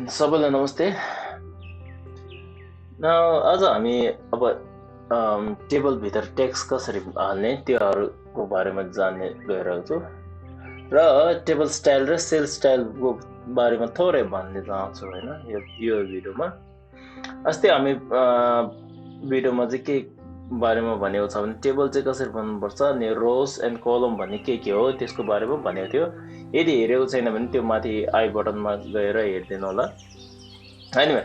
सबैलाई नमस्ते। आज हामी अब टेबल भित्र टेक्स्ट कसरी हाल्ने त्योहरूको बारेमा जान्ने गइरहेको छु र टेबल स्टाइल र सेल स्टाइलको बारेमा थोरै भन्ने चाहन्छु हैन यो भिडियोमा। अस्ति हामी भिडियोमा चाहिँ के बारेमा भनेको छ भने टेबल चाहिँ कसरी बनाउनुपर्छ अनि रोज एन्ड कलम भन्ने के हो त्यसको बारेमा भनेको थियो। यदि हेरेको छैन भने त्यो माथि आई बटनमा गएर हेर्दिनु होला। एनीवे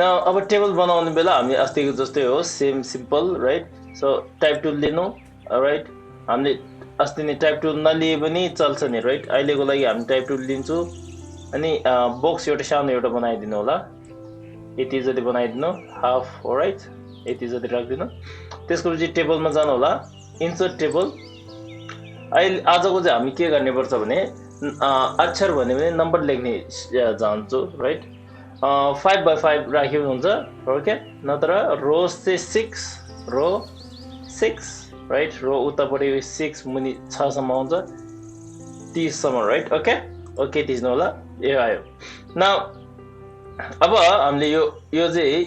अब टेबल बनाउने बेला हामी अस्तिको जस्तै हो, same simple right. So type tool लिनु राइट। हामीले अस्ति नै टाइप टुल नलिए पनि चल्छ नि राइट। अहिलेको लागि हामी टाइप टुल लिन्छु अनि बक्स एउटा सानो एउटा बनाइदिनु होला। यति जति बनाइदिनु, हाफ राइट, यति जति राखिदिनु। त्यसपछि टेबलमा जानु होला, इन्सर्ट टेबल। अहिले आजको चाहिँ हामी के गर्ने पर्छ भने अक्षर भन्यो भने नम्बर लेख्ने जान्छु राइट। 5 by 5 राख्यो हुन्छ ओके। नत्र रोज चाहिँ 6 रो 6 राइट। रो उतापट्टि 6 मुनि 6 सम्म आउँछ, 30 सम्म राइट। ओके ओके थिच्नु होला, यो आयो। नाउ अब हामीले यो चाहिँ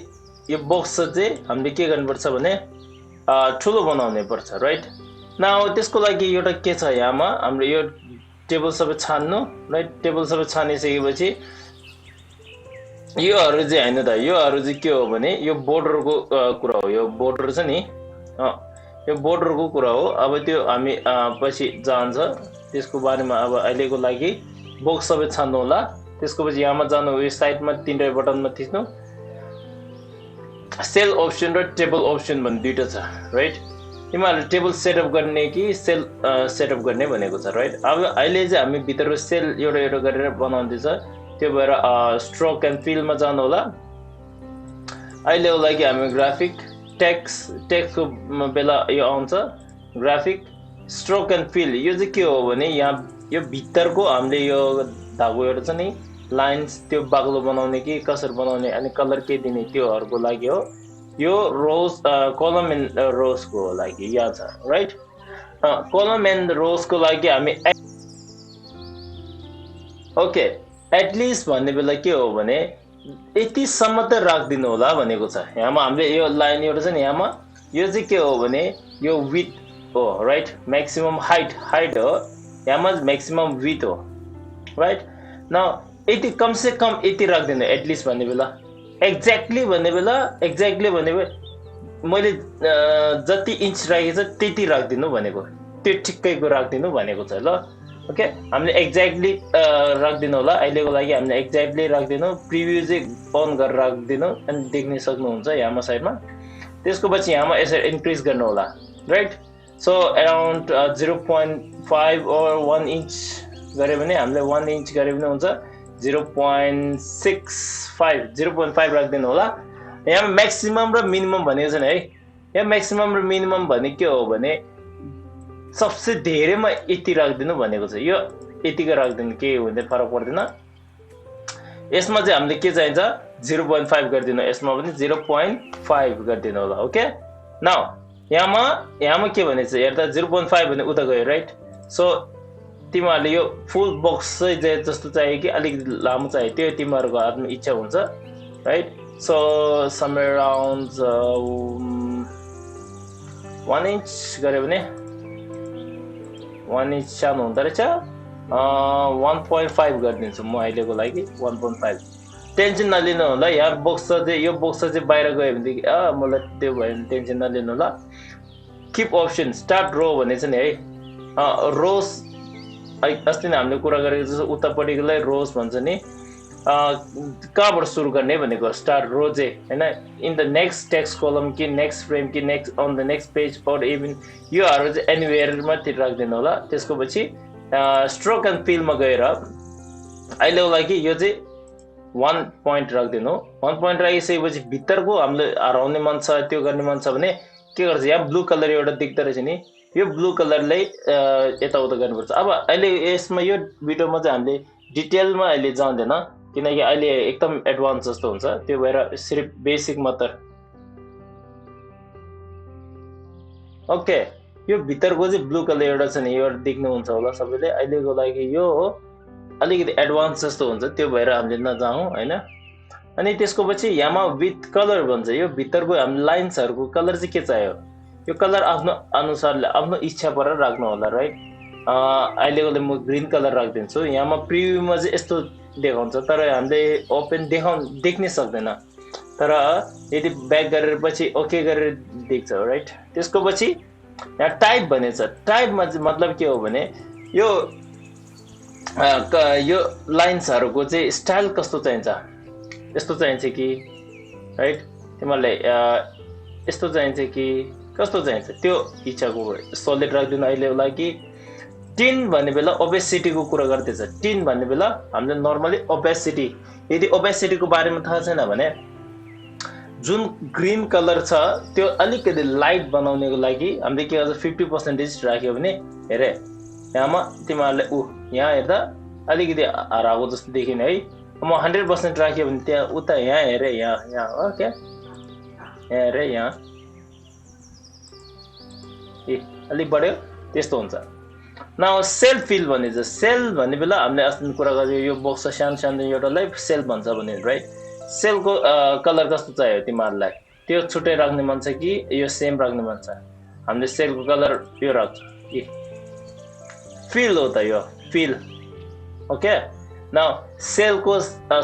यो बक्स चाहिँ हामीले के गर्नुपर्छ भने ठुलो बनाउनै पर्छ राइट। नाउ त्यसको लागि एउटा के छ, यहाँमा हामीले यो टेबल सबै छान्नु राइट। टेबल सबै छानिसकेपछि योहरू चाहिँ हैन त, योहरू चाहिँ के हो भने यो बोर्डरको कुरा हो। यो बोर्डर छ नि, यो बोर्डरको कुरा हो। अब त्यो हामी पछि जान्छ त्यसको बारेमा। अब अहिलेको लागि बक्स सबै छान्नु होला। त्यसको पछि यहाँमा जानु, यो साइडमा तीनवटा बटनमा थिच्नु। सेल अप्सन र टेबल अप्सन भन्ने दुईटा छ राइट। तिमीहरूले टेबल सेटअप गर्ने कि सेल सेटअप गर्ने भनेको छ राइट। अब अहिले चाहिँ हामी भित्र सेल एउटा एउटा गरेर बनाउँदैछ, त्यो भएर स्ट्रोक एन्ड फिलमा जानु होला। अहिलेको लागि हामी ग्राफिक टेक्स्टको बेला यो आउँछ ग्राफिक स्ट्रोक एन्ड फिल। यो चाहिँ के हो भने यहाँ यो भित्रको हामीले यो धागो एउटा छ नि लाइन्स, त्यो बाक्लो बनाउने कि कसरी बनाउने अनि कलर के दिने त्योहरूको लागि हो। यो रोज कलम एन्ड रोजको लागि यहाँ छ राइट। कलम एन्ड रोजको लागि हामी ओके एटलिस्ट भन्ने बेला के हो भने यतिसम्म त राखिदिनु होला भनेको छ। यहाँमा हामीले यो लाइन एउटा छ नि, यहाँमा यो चाहिँ के हो भने यो विथ हो राइट। म्याक्सिमम हाइट हो, यहाँमा म्याक्सिमम विथ हो राइट। न यति कम से कम यति राखिदिनु एटलिस्ट भन्ने बेला। एक्ज्याक्टली भन्ने बेला मैले जति इन्च राखेको छ त्यति राखिदिनु भनेको, त्यो ठिक्कैको राखिदिनु भनेको छ ल। ओके हामीले एक्ज्याक्टली राखिदिनु होला। अहिलेको लागि हामीले एक्ज्याक्टली राखिदिनु। प्रिभ्यू चाहिँ अन गरेर राखिदिनु अनि देख्न सक्नुहुन्छ यहाँमा साइडमा। त्यसको पछि यहाँमा यसरी इन्क्रिज गर्नु होला right. So around 0.5 or 1 inch गऱ्यो भने हामीले 1 इन्च गऱ्यो भने हुन्छ 0.65 राखिदिनु होला। यहाँ म्याक्सिमम र मिनिमम भनेको छ नि है। यहाँ म्याक्सिमम र मिनिमम भने के हो भने सबसे धेरैमा यति राखिदिनु भनेको छ। यो यतिको राखिदिनु केही हुँदैन, फरक पर्दैन। यसमा चाहिँ हामीले के चाहिन्छ 0.5 गरिदिनु, यसमा पनि 0.5 गरिदिनु होला ओके। नाउ यहाँमा के भनेछ हेर्दा 0.5 भने उता गयो राइट। सो तिमीहरूले यो फुल बक्स चाहिँ जस्तो चाहियो कि अलिकति लामो चाहियो त्यो तिमीहरूको हातमा इच्छा हुन्छ right. So somewhere around 1 inch गऱ्यो भने 1 इन्च सानो हुँदो रहेछ। 1.5 गरिदिन्छु म अहिलेको लागि 1.5। टेन्सन नलिनु होला। यहाँ यो बक्स चाहिँ बाहिर गयो भनेदेखि मलाई त्यो भयो भने टेन्सन नलिनु होला। किप अप्सन स्टार्ट रो भनेको छ नि है। रोज अस्ति नै हामीले कुरा गरेको जस्तो उतापट्टिकोलाई रोज भन्छ नि। कहाँबाट सुरु गर्ने भनेको स्टार्ट रो चाहिँ होइन। In the next text column कि नेक्स्ट फ्रेम कि next on the next page और इभन योहरू चाहिँ एनिवेयरमा राखिदिनु होला। त्यसको पछि स्ट्रोक एन्ड फिलमा गएर अहिलेको लागि यो चाहिँ 1 पोइन्ट राखिदिनु। 1 पोइन्ट राखिसकेपछि भित्रको हामीले हराउने मन छ त्यो गर्ने मन छ भने के गर्छ, यहाँ ब्लू कलर एउटा देख्दो रहेछ नि, यो ब्लू कलरलाई यताउता गर्नुपर्छ। अब अहिले यसमा यो भिडियोमा चाहिँ हामीले डिटेलमा अहिले जाँदैन किनकि अहिले एकदम एडभान्स जस्तो हुन्छ, त्यो भएर सिर्फ बेसिक मात्र। ओके यो भित्रको चाहिँ ब्लू कलर एउटा छ नि, यो देख्नुहुन्छ होला सबैले। अहिलेको लागि यो हो अलिकति एडभान्स जस्तो हुन्छ, त्यो भएर हामीले नजाउँ हैन। अनि त्यसको पछि यहाँमा विथ कलर भन्छ यो भित्रको हाम्रो लाइन्सहरुको कलर चाहिँ के चाहियो यो कलर आफ्नो अनुसारले आफ्नो इच्छा पर राख्नु होला राइट अहिलेकोले म ग्रीन कलर राख्दिन्छु यहाँमा प्रिभ्यूमा चाहिँ यस्तो देखाउँछ तर हामीले ओपन देख्नै सक्दैन तर यदि ब्याक गरेर पछि ओके गरेर देख्छ राइट त्यसको पछि यहाँ टाइप भनेछ टाइपमा मतलब के हो भने यो लाइन्सहरुको चाहिँ स्टाइल कस्तो चाहिन्छ यस्तो चाहिन्छ कि राइट तिमीलाई यस्तो चाहिन्छ कि कस्तो चाहिन्छ त्यो इच्छाको सलिड राख्दिनु अहिले लागि 10 भन्ने बेला ओपेसिटीको कुरा गर्दैछ 10 भन्ने बेला हामीले नर्मली ओपेसिटी यदि ओपेसिटीको बारेमा थाहा छैन भने जुन ग्रीन कलर छ त्यो अलिकति लाइट बनाउनको लागि हामीले के गर्छ 50% राख्यो भने हेरे यहाँमा तिमीहरुले यहाँ हेर्दा अलिकति हराएको जस्तो देखिने है म 100% राख्यो भने त्यहाँ उता यहाँ हेरे यहाँ हो क्या यहाँ हेरे यहाँ अलि बढ्यो त्यस्तो हुन्छ नाउ सेल फिल भनिन्छ सेल भन्ने बेला हामीले अस्ति कुरा गर्यो यो बक्स सानो सानो एउटालाई सेल भन्छ भने राइट सेलको कलर कस्तो चाहियो तिमीहरुलाई त्यो छुट्टै राख्ने मन छ कि यो सेम राख्ने मन छ हामीले सेलको कलर यो राख्छौं फिल हो त यो फिल ओके नाउ सेलको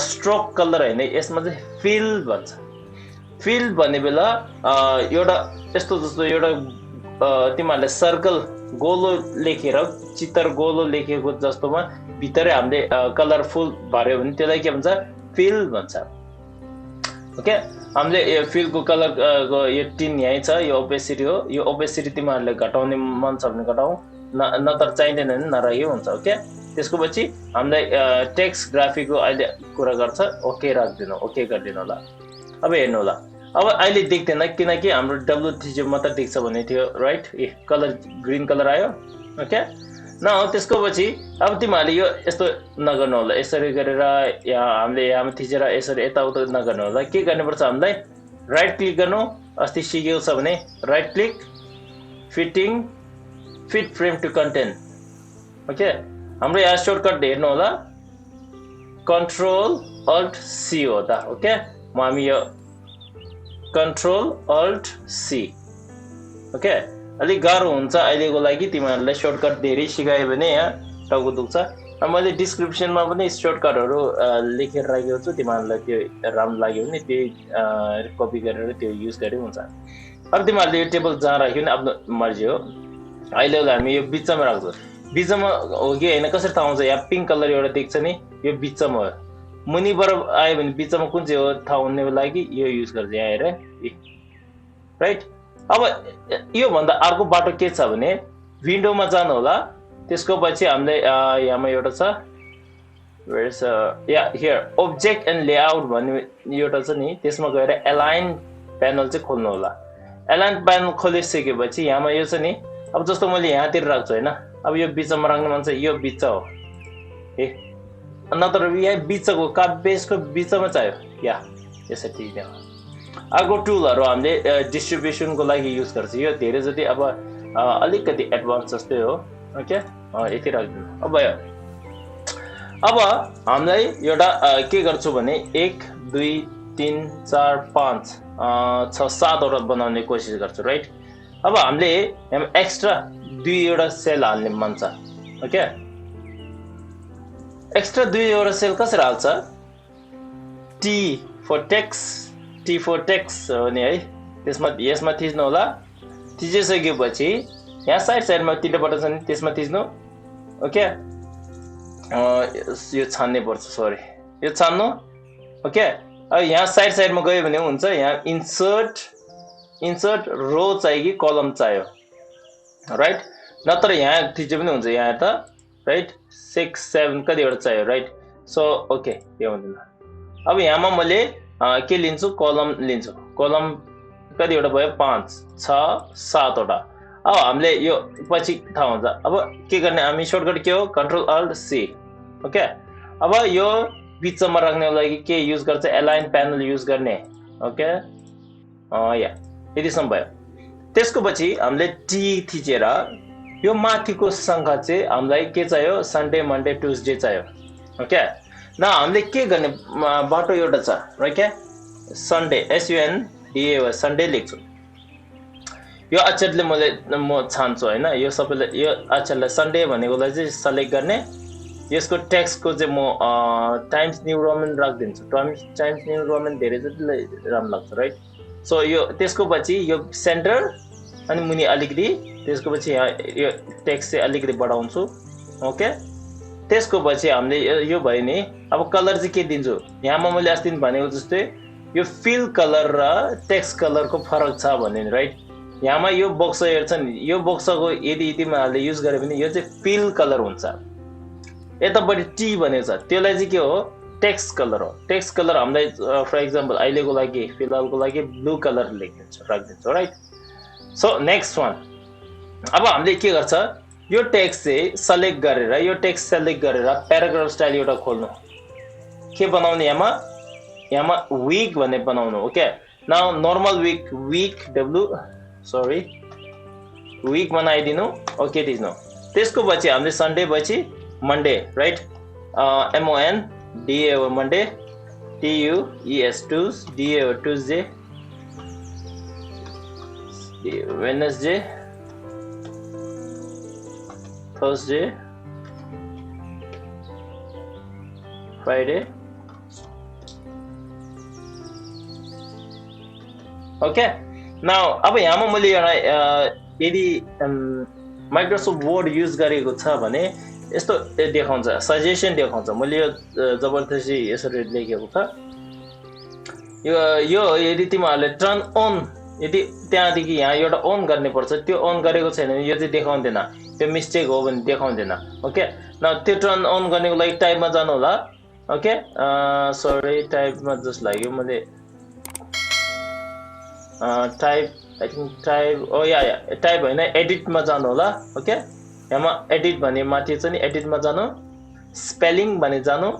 स्ट्रोक कलर हैन यसमा चाहिँ फिल भन्छ फिल भन्ने बेला एउटा यस्तो जस्तो एउटा तिमीहरुले सर्कल गोलो लेखेर चित्र गोलो लेखेको जस्तोमा भित्रै हामीले कलरफुल भर्यो भने त्यसलाई के भन्छ फिल भन्छ ओके हामीले यो फिलको कलर यो 3 यही छ यो ओपेसिटी हो यो ओपेसिटी तिमीहरुले घटाउने मन छ भने घटाऊ नतर चाहिदैन भने नराख्यो हुन्छ ओके त्यसको पछि हामीले टेक्स्ट ग्राफिकको अहिले कुरा गर्छ ओके राख्दिनु ओके गर्दिनु होला अब हेर्नु होला अब अहिले देख्दैन किनकि हाम्रो W3 मात्र देख्छ भने थियो राइट कलर ग्रीन कलर आयो ओके न त्यसको पछि अब तिमीहरुले यो यस्तो नगर्नु होला यसरी गरेर यहाँ हामीले यहाँ थिचेर यसरी यताउता नगर्नु होला के गर्नुपर्छ हामीलाई राइट क्लिक गर्नु अस्ति सिकेको छ भने right click fit frame to content okay हाम्रो यहाँ सर्टकट हेर्नु होला Ctrl Alt C हो त ओके म हामी यो Ctrl Alt C ओके अलि गाह्रो हुन्छ अहिलेको लागि तिमीहरुलाई सर्टकट धेरै सिकायो भने यहाँ टाउको दुख्छ मैले डिस्क्रिप्सनमा पनि सर्टकटहरु लेखेर राखेको छु तिमीहरुलाई त्यो राम्रो लाग्यो भने त्यही कपी गरेर त्यो युज गरे हुन्छ अब तिमीहरुले यो टेबल जहाँ राख्यो नि आफ्नो मर्जी हो अहिले हामी यो बिचमा राख्छौं बिचमा हो कि हैन कसरी थाहा हुन्छ यहाँ पिंक कलर एउटा देख्छ नि यो बिचमा हो मुनिबाट आयो भने बिचमा कुन चाहिँ हो थाहा हुनको लागि यो युज गर्छ यहाँ हेरे राइट अब यो भन्दा अर्को बाटो के छ भने विन्डोमा जानु होला त्यसको पछि हामीले यहाँमा एउटा छ where is here object and layout भन्ने एउटा छ नि त्यसमा गएर अलाइन प्यानल चाहिँ खोल्नु होला अलाइन प्यानल खोलिसकेपछि यहाँमा यो छ नि अब जस्तो मैले यहाँतिर राख्छु हैन अब यो बिचमा राख्नु मन छ यो बिच हो नत्र यहाँ बिचको बेसको बिचमा चाहियो या यसरी त्यहाँ अर्को टुलहरु हामीले डिस्ट्रिब्युसनको लागि युज गर्छ यो धेरै जति अब अलिकति एडभान्स जस्तै हो ओके यति राख्दिनु अब हामीलाई एउटा के गर्छु भने 1 2 3 4 5 6 7 वटा बनाउने कोसिस गर्छु राइट अब हामीले यहाँ एक्स्ट्रा 2 वटा सेल हाल्ने मन छ ओके एक्स्ट्रा 2 वटा सेल कसरी हाल्छ T for text भने है यसमा थिच्नु होला थिचिसकेपछि यहाँ साइडमा तीनटा बटन छ नि त्यसमा थिच्नु ओके यो छान्ने पर्छ सरी यो छान्नु ओके अब यहाँ साइडमा गयो भने हुन्छ यहाँ इन्सर्ट रो चाहियो कि कलम चाहियो राइट नत्र यहाँ थिचे पनि हुन्छ यहाँ त राइट 6 7 कतिवटा चाहियो राइट सो ओके यो हुँदैन अब यहाँमा मैले के लिन्छु कलम लिन्छु कलम कतिवटा भयो 5 6 7 वटा अब हामीले यो पछि थाहा हुन्छ अब के गर्ने हामी सर्टकट के हो Ctrl Alt C ओके अब यो बिचमा राख्नको लागि के युज गर्छ अलाइन प्यानल युज गर्ने ओके या यतिसम्म भयो त्यसको पछि हामीले T थिचेर यो माथिको संख्या चाहिँ हामीलाई के चाहियो सन्डे मन्डे ट्युसडे चाहियो ओके न हामीले के गर्ने बाटो एउटा छ र के सन्डे SUNDAY सन्डे लेख्छु यो अक्षरले म छान्छु हैन यो सबैले यो अक्षरलाई सन्डे भनेकोलाई चाहिँ सिलेक्ट गर्ने यसको टेक्स्टको चाहिँ म टाइम्स न्यू रोमन राख्दिन्छु टाइम्स न्यू रोमन धेरै जतिलाई राम्रो लाग्छ राइट सो यो त्यसको पछि यो सेन्टर अनि मुनि अलिकति त्यसको पछि यहाँ यो टेक्स्ट चाहिँ अलिकति बढाउँछु ओके त्यसको पछि हामीले यो भयो नि अब कलर चाहिँ के दिन्छु यहाँमा मैले अस्ति भनेको जस्तै यो फिल कलर र टेक्स्ट कलरको फरक छ भन्ने राइट यहाँमा यो बक्स हेर्छ नि यो बक्सको यदि यतिमाले युज गरे भने यो चाहिँ फिल कलर हुन्छ यतापट्टि टी भनेको छ त्यसलाई चाहिँ के हो टेक्स्ट कलर हो टेक्स्ट कलर हामीलाई फर एक्जाम्पल अहिलेको लागि फिलहालको लागि ब्लू कलर राखिदिन्छु राइट सो नेक्स्ट वान अब हामीले के गर्छ यो टेक्स्ट चाहिँ सिलेक्ट गरेर यो टेक्स्ट सिलेक्ट गरेर प्याराग्राफ स्टाइल एउटा खोल्नु के बनाउने यहाँमा वीक भन्ने बनाउनु okay now normal week week बनाइदिनु ओके दिनु त्यसको पछि हामीले सन्डे पछि Monday right MONDAY Monday TUES DAY Tuesday Wednesday Thursday Friday okay now अब यहाँमा मैले एउटा यदि माइक्रोसफ्ट वर्ड युज गरेको छ भने यस्तो देखाउँछ सजेसन देखाउँछ मैले यो जबरजस्ती यसरी लेखेको छ यो यदि तिमीहरूले टर्न अन यदि त्यहाँदेखि यहाँ एउटा अन गर्ने पर्छ त्यो अन गरेको छैन भने यो चाहिँ देखाउँदैन त्यो मिस्टेक हो भने देखाउँदैन ओके न त्यो टर्न अन गर्नेको लागि टाइपमा जानु होला ओके सरी टाइपमा जस्ट लाग्यो मैले type I think type type हैन एडिटमा जानु होला ओके यहाँमा एडिट भन्ने माथि छ नि एडिटमा जानु स्पेलिङ भने जानु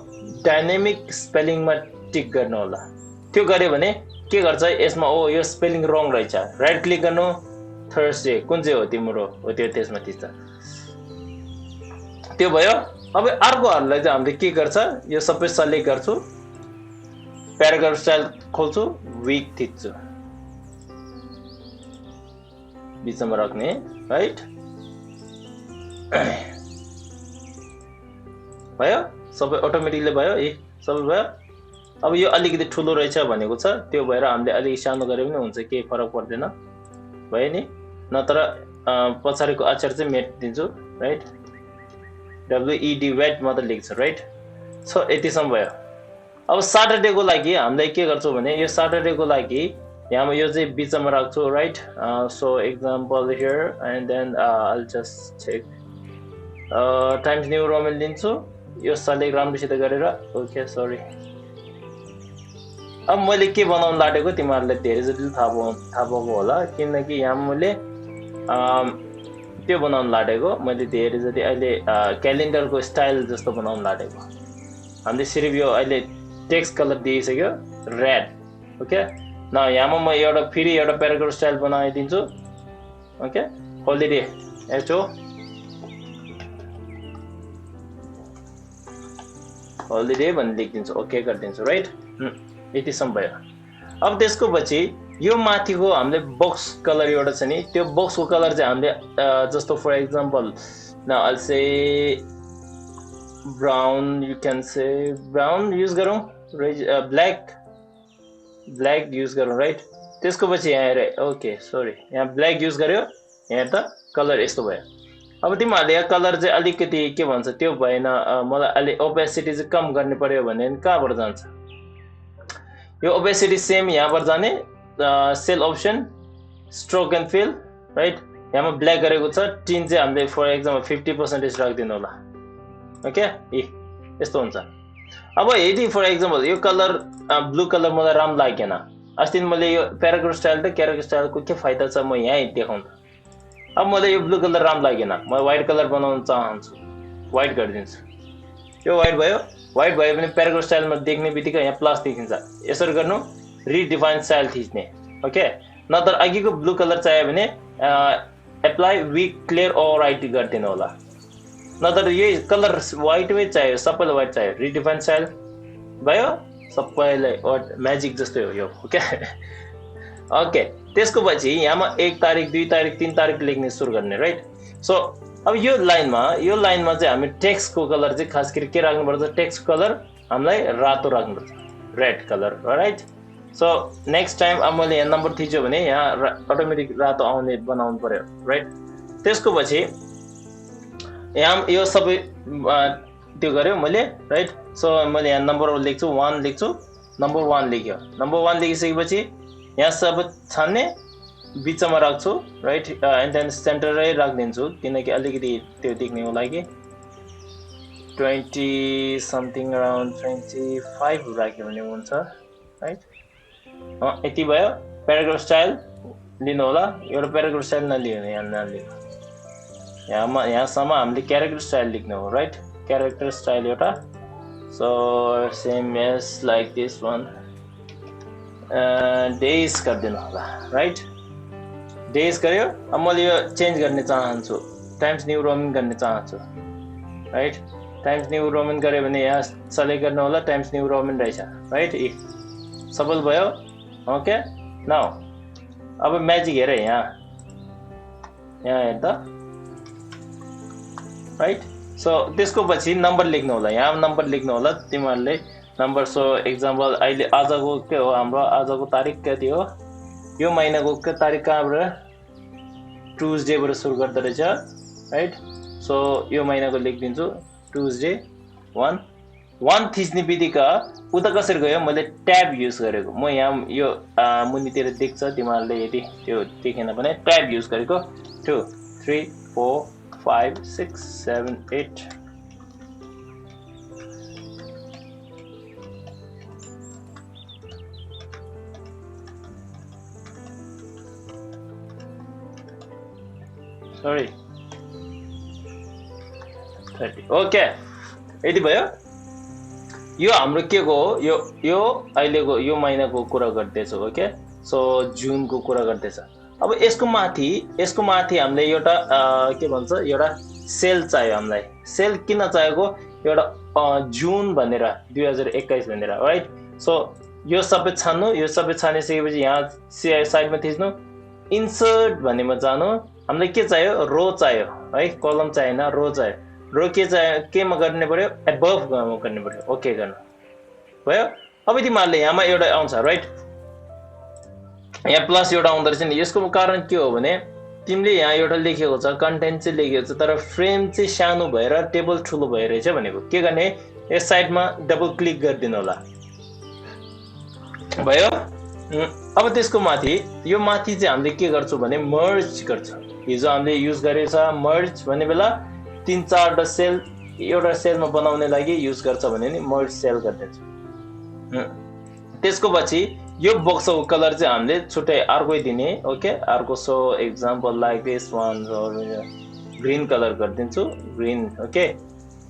डायनामिक स्पेलिङमा टिक गर्नु होला त्यो गरे भने के गर्छ यसमा ओ यो स्पेलिङ रङ रहेछ राइट क्लिक गर्नु थर्सडे कुन चाहिँ हो तिम्रो हो त्यो त्यसमा थिच्छ त्यो भयो अब अर्कोहरुलाई चाहिँ हामीले के गर्छ यो सबै सिलेक्ट गर्छु प्याराग्राफ स्टाइल खोल्छु वीक थिच्छु बिचमा राख्ने राइट भयो सबै अटोमेटिकली भयो सबै भयो अब यो अलिकति ठुलो रहेछ भनेको छ त्यो भएर हामीले अलि सानो गरे पनि हुन्छ केही फरक पर्दैन भयो नि नत्र पछाडीको अक्षर चाहिँ मेट दिन्छु राइट WED वेट मात्र लेख्छ राइट सो यतिसम्म भयो अब सटरडे को लागि हामीले के गर्छौं भने यो सटरडे को लागि यहाँमा यो चाहिँ बिचमा राख्छु right so example here and then I'll just check Times New Roman लिन्छु यो सिलेक्ट राम्रोसित गरेर ओके सरी अब मैले के बनाउन लागेको तिमीहरुलाई धेरै जति थाहा भएको होला किनकि यहाँ मैले त्यो बनाउन लागेको मैले धेरै जति अहिले क्यालेन्डरको स्टाइल जस्तो बनाउन लागेको हामीले सिर्फ यो अहिले टेक्स्ट कलर दिइसक्यो रेड ओके न यहाँमा म एउटा फेरि एउटा प्याराग्राफ स्टाइल बनाइदिन्छु ओके होलिडे HO होलिडे भन्ने लेखिदिन्छु ओके गरिदिन्छु राइट यतिसम्म भयो अब त्यसको पछि यो माथिको हामीले बक्स कलर एउटा छ नि त्यो बक्सको कलर चाहिँ हामीले जस्तो for example now I'll say brown you can say brown use गरौँ ब्ल्याक युज गरौँ राइट त्यसको पछि यहाँ हेरे ओके सरी यहाँ ब्ल्याक युज गर्यो यहाँ त कलर यस्तो भयो अब तिमीहरुले यहाँ कलर चाहिँ अलिकति के भन्छ त्यो भएन मलाई अलि ओपेसिटी चाहिँ कम गर्ने पर्यो भने कहाँबाट जान्छ यो ओपेसिटी सेम यहाँबाट जाने cell option stroke and fill right यहाँमा ब्ल्याक गरेको छ टिन चाहिँ हामीले फर एक्जाम्पल 50% राख्दिनु होला ओके यस्तो हुन्छ अब यदि फर एक्जाम्पल यो कलर ब्लू कलर मलाई राम्रो लागेन अस्ति मैले यो प्याराग्राफ स्टाइल र क्यारेक्टर स्टाइलको के फाइदा छ म यही देखाउँ अब मलाई यो ब्लू कलर राम्रो लागेन म व्हाइट कलर बनाउन चाहन्छु व्हाइट गरिदिन्छु यो व्हाइट भयो भने प्याराग्राफ स्टाइलमा देख्ने बित्तिकै यहाँ प्लस देखिन्छ यसरी गर्नु रिडिफाइन स्टाइल थिच्ने ओके नत्र अघिको ब्लू कलर चाहियो भने एप्लाई वीक क्लियर और राइट गरिदिनु होला नत्र यही कलर व्हाइट मै चाहियो सबैलाई व्हाइट चाहियो रिडिफाइन स्टाइल भयो सबैलाई म्याजिक जस्तै हो यो ओके ओके त्यसको पछि यहाँमा 1 तारिख 2 तारिख 3 तारिख लेख्ने सुरु गर्ने राइट सो अब यो लाइनमा चाहिँ हामी टेक्स्टको कलर चाहिँ खास गरी के राख्नुपर्छ टेक्स्ट कलर हामीलाई रातो राख्नुपर्छ red colour right so next time अब मैले यहाँ नम्बर थिच्यो भने यहाँ अटोमेटिक रातो आउने बनाउनु पर्यो राइट त्यसको पछि यहाँ यो सबै त्यो गर्यो मैले राइट सो मैले यहाँ नम्बर लेख्छु 1 लेख्छु नम्बर 1 लेख्यो नम्बर 1 लेखिसकेपछि यहाँ सबै छान्ने बिचमा राख्छु राइट एन्ड देन सेन्टरै राखिदिन्छु किनकि अलिकति त्यो देख्नेको लागि 20 समथिङ अराउन्ड 25 राख्यो भने हुन्छ राइट यति भयो प्याराग्राफ स्टाइल लिनु होला एउटा प्याराग्राफ स्टाइल नलियो भने यहाँ नलिनु यहाँसम्म हामीले क्यारेक्टर स्टाइल लेख्नु हो राइट क्यारेक्टर स्टाइल एउटा so same as like this one days गरिदिनु होला राइट डेज गर्यो अब मैले यो चेन्ज गर्ने चाहन्छु टाइम्स न्यू रोमन गर्ने चाहन्छु राइट टाइम्स न्यू रोमन गर्यो भने यहाँ सेलेक्ट गर्नु होला टाइम्स न्यू रोमन रहेछ राइट सफल भयो ओके नाउ अब म्याजिक हेर यहाँ हेर्दा राइट सो त्यसको पछि नम्बर लेख्नु होला यहाँ नम्बर लेख्नु होला तिमीहरूले नम्बर सो एक्जाम्पल अहिले आजको के हो हाम्रो आजको तारिख कति हो यो महिनाको के तारिख कहाँबाट ट्युजडेबाट सुरु गर्दो रहेछ राइट सो यो महिनाको लेखिदिन्छु ट्युजडे 1 थिच्ने बित्तिकै उता कसरी गयो मैले ट्याब युज गरेको म यहाँ यो मुनितिर देख्छ तिमीहरूले यदि त्यो देखेन भने ट्याब युज गरेको 2 3 4 5 6 7 8 सरी 30 ओके यति भयो यो हाम्रो के को यो अहिलेको यो महिनाको कुरा गर्दैछौ ओके सो जुनको कुरा गर्दैछ अब यसको माथि हामीले एउटा के भन्छ एउटा सेल चाहियो हामीलाई सेल किन चाहिएको एउटा जुन भनेर 2021 भनेर राइट सो यो सबै छान्नु यो सबै छानिसकेपछि यहाँ साइडमा थिच्नु इन्सर्ट भन्नेमा जानु हामीलाई के चाहियो रो चाहियो है कलम चाहिएन रो चाहियो रो के चाहियो केमा गर्ने पर्यो एबभ गर्ने पर्यो ओके गर्नु भयो अब तिमीहरूले यहाँमा एउटा आउँछ राइट यहाँ प्लस एउटा आउँदो रहेछ नि यसको कारण के हो भने तिमीले यहाँ एउटा लेखेको छ कन्टेन्ट चाहिँ लेखेको छ तर फ्रेम चाहिँ सानो भएर टेबल ठुलो भइरहेछ भनेको के गर्ने यस साइडमा डबल क्लिक गरिदिनु होला भयो अब त्यसको माथि यो माथि चाहिँ हामीले के गर्छौँ भने मर्ज गर्छ हिजो हामीले युज गरेछ मर्ज भन्ने बेला 3-4 सेल एउटा सेलमा बनाउने लागि युज गर्छ भने नि मर्ज सेल गरिदिन्छ त्यसको पछि यो बक्सको कलर चाहिँ हामीले छुट्टै अर्कै दिने ओके अर्को so example like this one green colour गरिदिन्छु ग्रीन ओके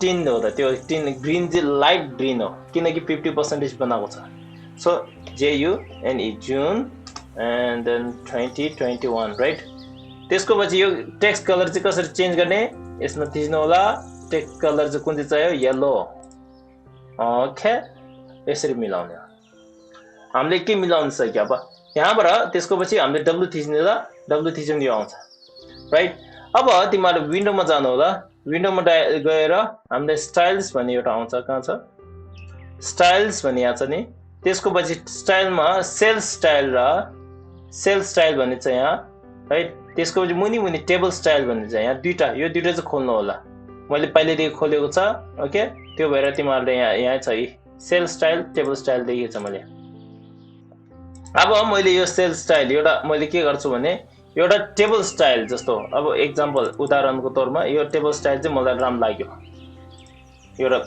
टिन हो त त्यो टिन ग्रीन चाहिँ लाइट ग्रीन हो किनकि 50% बनाएको छ सो JUNE जुन एन्ड देन 2021 राइट त्यसको पछि यो टेक्स्ट कलर चाहिँ कसरी चेन्ज गर्ने यसमा थिच्नु होला टेक्स्ट कलर चाहिँ कुन चाहिँ चाहियो येलो ओके यसरी मिलाउने हामीले के मिलाउन सक्यो अब यहाँबाट त्यसको पछि हामीले डब्लु थिच्ने होला डब्लु थिच्यो भने यो आउँछ राइट अब तिमीहरू विन्डोमा जानु होला विन्डोमा गएर हामीले स्टाइल्स भन्ने एउटा आउँछ कहाँ छ स्टाइल्स भन्ने यहाँ छ नि त्यसको पछि स्टाइलमा सेल स्टाइल भन्ने छ यहाँ राइट त्यसको पछि मुनि टेबल स्टाइल भन्ने छ यहाँ यो दुईटा चाहिँ खोल्नु होला मैले पहिलेदेखि खोलेको छ ओके त्यो भएर तिमीहरूले यहाँ छ सेल स्टाइल टेबल स्टाइल देखेको छ मैले अब मैले यो सेल स्टाइल एउटा मैले के गर्छु भने एउटा टेबल स्टाइल जस्तो अब एक्जाम्पल उदाहरणको तौरमा यो टेबल स्टाइल चाहिँ मलाई राम्रो लाग्यो एउटा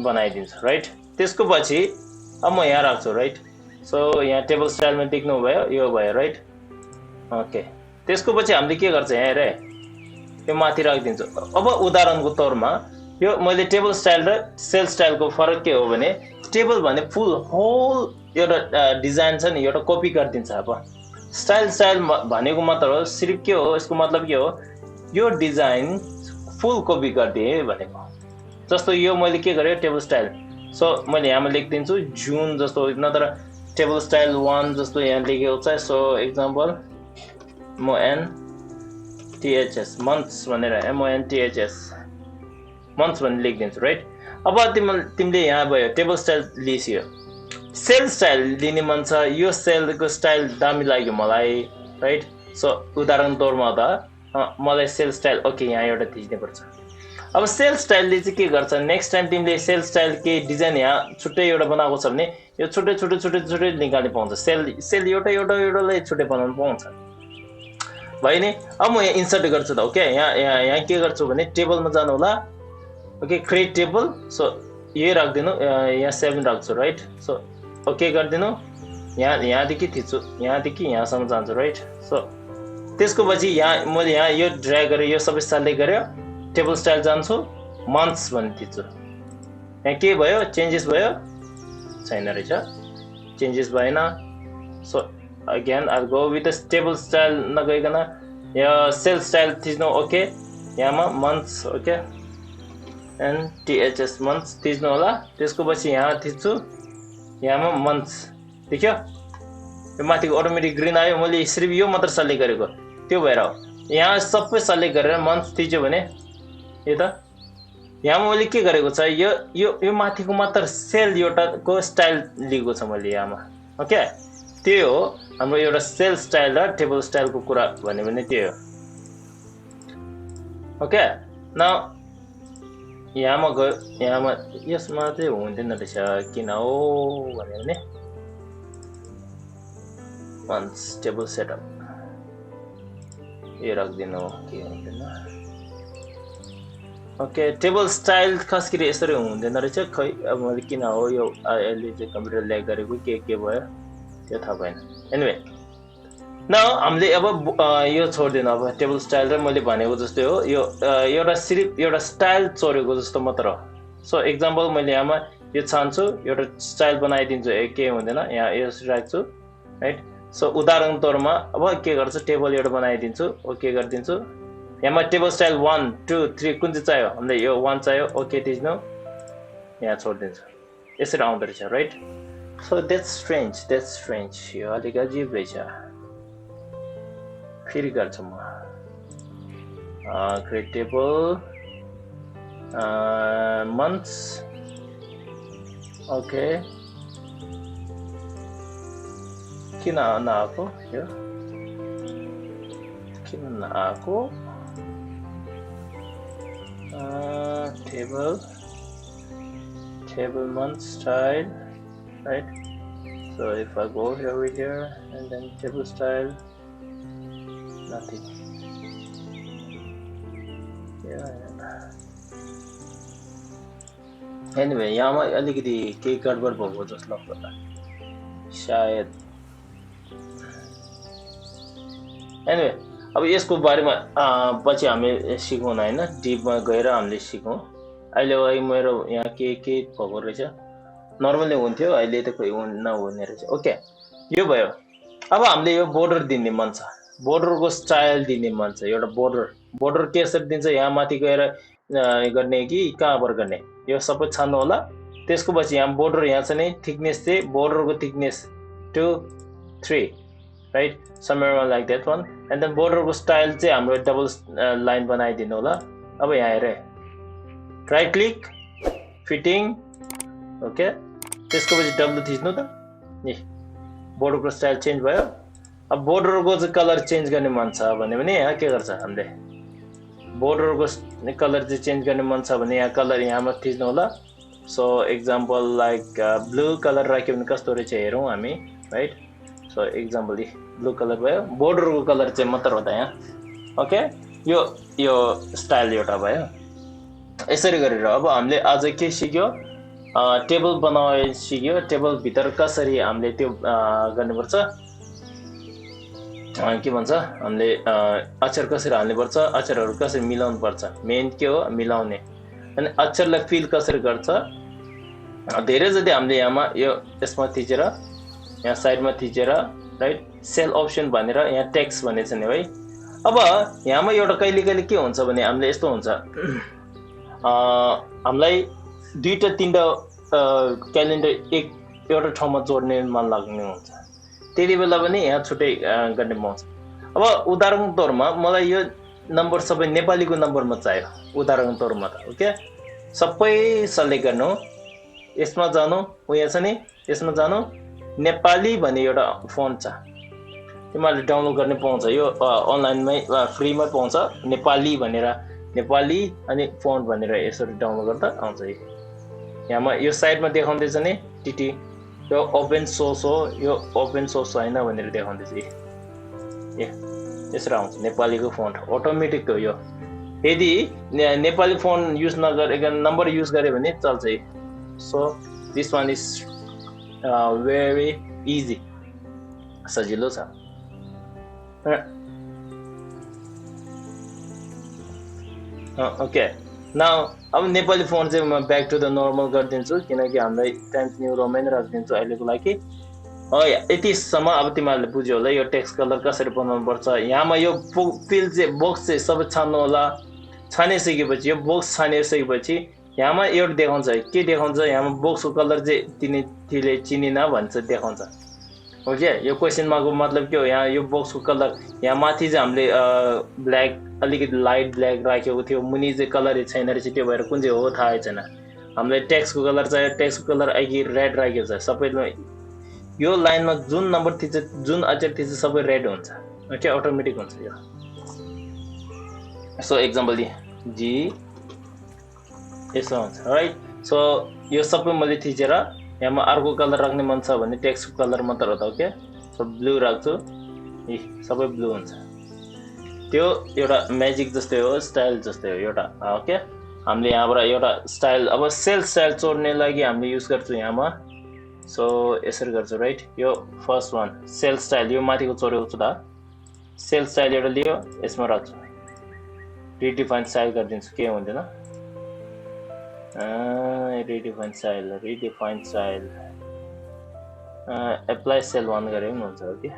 बनाइदिन्छु राइट त्यसको पछि अब म यहाँ राख्छु राइट सो यहाँ टेबल स्टाइलमा देख्नु भयो यो भयो राइट ओके त्यसको पछि हामीले के गर्छ यहाँ हेरे यो माथि राखिदिन्छु अब उदाहरणको तौरमा यो मैले टेबल स्टाइल र सेल स्टाइलको फरक के हो भने टेबल भने फुल होल एउटा डिजाइन छ नि एउटा कपी गरिदिन्छ अब स्टाइल भनेको मतलब हो सिर्फ के हो यसको मतलब के हो यो डिजाइन फुल कपी गरिदिए भनेको जस्तो यो मैले के गरेँ टेबल स्टाइल सो मैले यहाँमा लेखिदिन्छु जुन जस्तो नत्र टेबल स्टाइल 1 जस्तो यहाँ लेखेको छ सो एक्जाम्पल MONTHS months भनेर MONTHS months भनेर लेखिदिन्छु राइट अब तिमीले यहाँ भयो टेबल स्टाइल लिसियो सेल स्टाइल लिने मन छ यो सेलको स्टाइल दामी लाग्यो मलाई राइट सो उदाहरण तौरमा त मलाई सेल स्टाइल ओके यहाँ एउटा थिच्नु पर्छ अब सेल स्टाइलले चाहिँ के गर्छ नेक्स्ट टाइम तिमीले सेल स्टाइल के डिजाइन यहाँ छुट्टै एउटा बनाएको छ भने यो छुट्टै छुट्टै छुट्टै छुट्टै निकाल्न पाउँछ सेल एउटालाई छुट्टै बनाउन पाउँछ भयो नि अब म यहाँ इन्सर्ट गर्छु त ओके यहाँ के गर्छु भने टेबलमा जानु होला ओके क्रिएट टेबल सो यो राख्दिनु यहाँ 7 राख्छु राइट सो ओके गरिदिनु यहाँदेखि थिच्छु यहाँदेखि यहाँसम्म जान्छु राइट सो त्यसको पछि यहाँ मैले यहाँ यो ड्र्याग गरेँ यो सबै सेलेक्ट गरेँ टेबल स्टाइल जान्छु मन्थ्स भन्ने थिच्छु यहाँ के भयो चेन्जेस भयो छैन रहेछ चेन्जेस भएन so again I go with the table style नगइकन यहाँ सेल स्टाइल थिच्नु ओके यहाँमा months okay and THS months थिच्नु होला त्यसको पछि यहाँ थिच्छु यहाँमा मन्थ्स देख्यो यो माथिको अटोमेटिक ग्रीन आयो मैले सिर्फ यो मात्र सेलेक्ट गरेको त्यो भएर हो यहाँ सबै सेलेक्ट गरेर मन्थ्स थिच्यो भने यो त यहाँ मैले के गरेको छ यो माथिको मात्र सेल एउटाको स्टाइल लिएको छ मैले यहाँमा ओके त्यो हो हाम्रो एउटा सेल स्टाइल र टेबल स्टाइलको कुरा भन्यो भने त्यो हो ओके नाउ यहाँमा गयो यहाँमा यसमा चाहिँ हुँदैन रहेछ किन हो भन्यो भने मन्थ्स टेबल सेटअप यो राख्दिनु के हुँदैन ओके टेबल स्टाइल खास गरी यसरी हुँदैन रहेछ खै अब मैले किन हो यो अहिले चाहिँ कम्प्युटर ल्याग गरेको के भयो त्यो थाहा भएन एनिवे न हामीले अब यो छोड्दिनु अब टेबल स्टाइल र मैले भनेको जस्तै हो यो एउटा सिर्फ एउटा स्टाइल चोरेको जस्तो मात्र हो सो एक्जाम्पल मैले यहाँमा यो चाहन्छु एउटा स्टाइल बनाइदिन्छु के हुँदैन यहाँ यो राख्छु राइट सो उदाहरण तौरमा अब के गर्छु टेबल एउटा बनाइदिन्छु ओके गरिदिन्छु यहाँमा टेबल स्टाइल 1 2 3 कुन चाहिँ चाहियो हामीले यो 1 चाहियो ओके थिच्नु यहाँ छोडिदिन्छु यसरी आउँदो रहेछ राइट सो द्याट्स स्ट्रेन्ज यो अलिक अजिब रहेछ फेरि गर्छु म क्रिएट टेबल मन्थ्स ओके किन नआएको यो किन नआएको table month style right so if I go over here and then table style nothing anyway यहाँ अलिकति केही गडबड भएको जस्तो लाग्छ सायद anyway अब यसको बारेमा पछि हामी सिकौँ हैन डिपमा गएर हामीले सिकौँ अहिले मेरो यहाँ के भएको रहेछ नर्मली हुन्थ्यो अहिले त खोइ नहुने रहेछ ओके यो भयो अब हामीले यो बोर्डर दिने मन छ बोर्डरको स्टाइल दिने मन छ एउटा बोर्डर कसरी दिन्छ यहाँ माथि गएर गर्ने कि कहाँबाट गर्ने यो सबै छान्नु होला त्यसको पछि यहाँ बोर्डर यहाँ छ नि थिकनेस चाहिँ बोर्डरको thickness 2 3 right somewhere like that one and then border को style चाहिँ हाम्रो डबल लाइन बनाइदिनु होला अब यहाँ हेरे राइट क्लिक फिटिङ ओके त्यसको पछि डबल थिच्नु त नि बोर्डर को स्टाइल चेन्ज भयो अब बोर्डर को चाहिँ कलर चेन्ज गर्ने मन छ भने यहाँ के गर्छ हामीले बोर्डर को कलर चाहिँ चेन्ज गर्ने मन छ भने यहाँ कलर यहाँमा थिच्नु होला so example like blue colour राख्यो भने कस्तो रहेछ हेरौँ हामी right so example blue colour भयो बोर्डर को कलर चाहिँ मात्र हो त यहाँ ओके यो स्टाइल एउटा भयो यसरी गरेर अब हामीले आज के सिक्यो टेबल बनाउन सिक्यो टेबल भित्र कसरी हामीले त्यो गर्नुपर्छ के भन्छ हामीले अक्षर कसरी हाल्नु पर्छ अक्षरहरू कसरी मिलाउनु पर्छ मेन के हो मिलाउने अनि अक्षरलाई फिल कसरी गर्छ धेरै जति हामीले यहाँमा यो यसमा थिचेर यहाँ साइडमा थिचेर राइट सेल अप्सन भनेर यहाँ टेक्स्ट भनेको छ नि है अब यहाँमा एउटा कहिले के हुन्छ भने हामीले यस्तो हुन्छ हामीलाई दुईटा तीनटा क्यालेन्डर एउटा ठाउँमा जोड्ने मन लाग्ने हुन्छ त्यति बेला पनि यहाँ छुट्टै गर्ने पाउँछ अब उदाहरणको तौरमा मलाई यो नम्बर सबै नेपालीको नम्बरमा चाहियो उदाहरणको तौरमा त ओके सबै सेलेक्ट गर्नु यसमा जानु यहाँ छ नि यसमा जानु नेपाली भन्ने एउटा फोन्ट छ तिमीहरूले डाउनलोड गर्ने पाउँछ यो अनलाइनमै फ्रीमै पाउँछ नेपाली भनेर नेपाली अनि फोन्ट भनेर यसरी डाउनलोड गर्दा आउँछ यहाँमा यो साइडमा देखाउँदैछ नि टिटी यो ओपन सोर्स हो यो ओपन सोर्स होइन भनेर देखाउँदैछ यसरी आउँछ नेपालीको फोन्ट अटोमेटिक हो यो यदि नेपाली फोन युज नगरेर नम्बर युज गरे भने चल्छ so this one is very easy सजिलो छ ओके नाउ अब नेपाली फोन चाहिँ म ब्याक टु द नर्मल गरिदिन्छु किनकि हामीलाई टाइम्स न्यू रोमन राखिदिन्छु अहिलेको लागि यतिसम्म अब तिमीहरूले बुझ्यो होला यो टेक्स्ट कलर कसरी बनाउनु पर्छ यहाँमा यो फिल चाहिँ बक्स चाहिँ सबै छान्नु होला छानिसकेपछि यो बक्स छानिसकेपछि यहाँमा एउटा देखाउँछ के देखाउँछ यहाँमा बक्सको कलर चाहिँ तिमीले चिनिन भन्छ देखाउँछ ओके यो क्वेसन मार्कको मतलब के हो यहाँ यो बक्सको कलर यहाँ माथि चाहिँ हामीले ब्ल्याक अलिकति लाइट ब्ल्याक राखेको थियो मुनि चाहिँ कलर छैन रहेछ त्यो भएर कुन चाहिँ हो थाहा छैन हामीलाई टेक्स्टको कलर चाहियो टेक्स्टको कलर अघि रेड राखेको छ सबैमा यो लाइनमा जुन नम्बर थिच्छ जुन अक्षर थिच्छ सबै रेड हुन्छ ओके अटोमेटिक हुन्छ यो सो एक्जाम्पल जी यसो हुन्छ राइट सो यो सबै मैले थिचेर यहाँमा अर्को कलर राख्ने मन छ भने टेक्स्टको कलर मात्र हो त ओके सो ब्लू राख्छु सबै ब्लू हुन्छ त्यो एउटा म्याजिक जस्तै हो स्टाइल जस्तै हो एउटा ओके हामीले यहाँबाट एउटा स्टाइल अब सेल स्टाइल चोर्ने लागि हामीले युज गर्छौँ यहाँमा सो यसरी गर्छु राइट यो फर्स्ट वान सेल स्टाइल यो माथिको चोरेको छु त सेल स्टाइल एउटा लियो यसमा राख्छु रिडिफाइन स्टाइल गरिदिन्छु के हुँदैन रिडिफाइन स्टाइल एप्लाई सेल 1 गरे पनि हुन्छ हो कि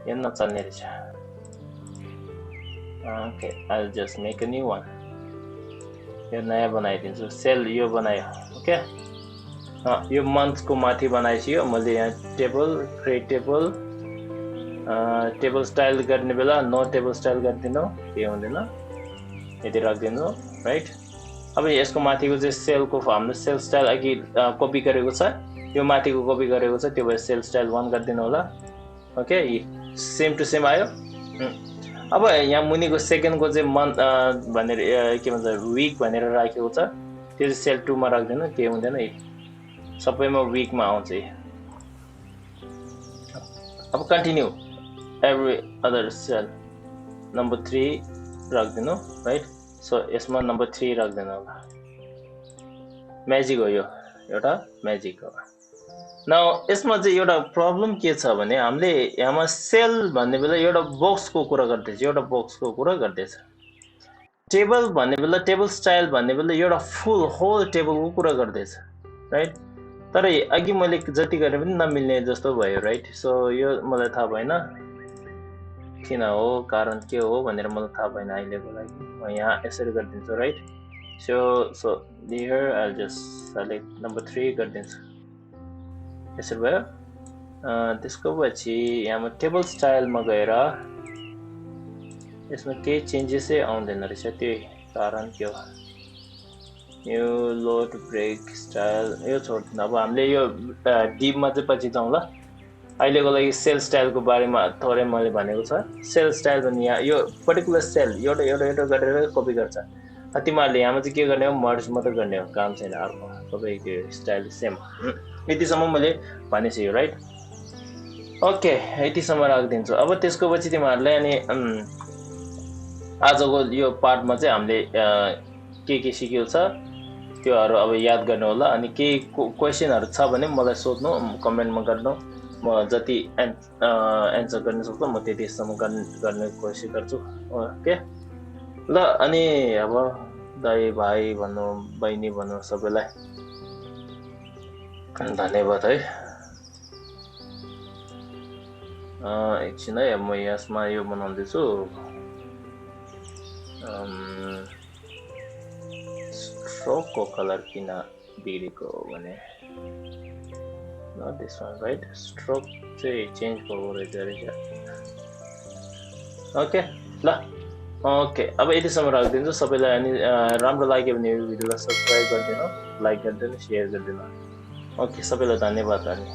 यो नचल्ने रहेछ okay I just make a new one यो नयाँ बनाइदिन्छु सेल यो बनायो ओके यो मन्थको माथि बनाइसक्यो मैले यहाँ टेबल क्रिएट टेबल स्टाइल गर्ने बेला नो टेबल स्टाइल गरिदिनु के हुँदैन यति राखिदिनु राइट अब यसको माथिको चाहिँ सेलको हामीले सेल स्टाइल अघि कपी गरेको छ यो माथिको कपी गरेको छ त्यो भएर सेल स्टाइल 1 गरिदिनु होला ओके सेम टु सेम आयो अब यहाँ मुनिको सेकेन्डको चाहिँ मन्थ भनेर के भन्छ विक भनेर राखेको छ त्यो चाहिँ सेल 2 मा राख्दिनु के हुँदैन सबैमा विकमा आउँछ अब continue every other cell number 3 राख्दिनु राइट सो यसमा नम्बर 3 राख्दिनु होला म्याजिक हो यो एउटा म्याजिक हो नाउ यसमा चाहिँ एउटा प्रब्लम के छ भने हामीले यहाँमा सेल भन्ने बेला एउटा बक्सको कुरा गर्दैछ टेबल भन्ने बेला टेबल स्टाइल भन्ने बेला एउटा फुल होल टेबलको कुरा गर्दैछ राइट तर अघि मैले जति गरे पनि नमिल्ने जस्तो भयो राइट सो यो मलाई थाहा भएन किन हो कारण के हो भनेर मलाई थाहा भएन अहिलेको लागि म यहाँ यसरी गरिदिन्छु right so here I just select number 3 गरिदिन्छु यसरी भयो त्यसको पछि यहाँमा टेबल स्टाइलमा गएर यसमा केही चेन्जेसै आउँदैन रहेछ त्यही कारण के हो यो लोड ब्रेक स्टाइल यो छोड्दिनु अब हामीले यो डिपमा चाहिँ पछि जाउँ ल अहिलेको लागि सेल स्टाइलको बारेमा थोरै मैले भनेको छ सेल स्टाइल भने यहाँ यो पर्टिकुलर सेल एउटा गरेर कपी गर्छ तिमीहरूले यहाँमा चाहिँ के गर्ने हो मर्ज मात्रै गर्ने हो काम छैन अर्को सबैको स्टाइल सेम यतिसम्म मैले भनिसकेँ राइट ओके यतिसम्म राखिदिन्छु अब त्यसको पछि तिमीहरूलाई अनि आजको यो पार्टमा चाहिँ हामीले के सिक्यो छ त्योहरू अब याद गर्नु होला अनि केही क्वेसनहरू छ भने मलाई सोध्नु कमेन्टमा गर्नु म जति एन्सर गर्न सक्छु म त्यतिसम्म गर्ने कोसिस गर्छु ओके ल अनि अब दाइ भाइ भन्नु बहिनी भन्नु सबैलाई धन्यवाद है एकछिन है म यसमा यो बनाउँदैछु स्ट्रोकको कलर किन डिग्रीको हो भने not this one right stroke चाहिँ चेन्ज भएको रहेछ ओके ल ओके अब यतिसम्म राखिदिन्छु सबैलाई अनि राम्रो लाग्यो भने यो भिडियोलाई सब्स्क्राइब गरिदिनु लाइक गरिदिनु शेयर गरिदिनु ओके सबैलाई धन्यवाद अनि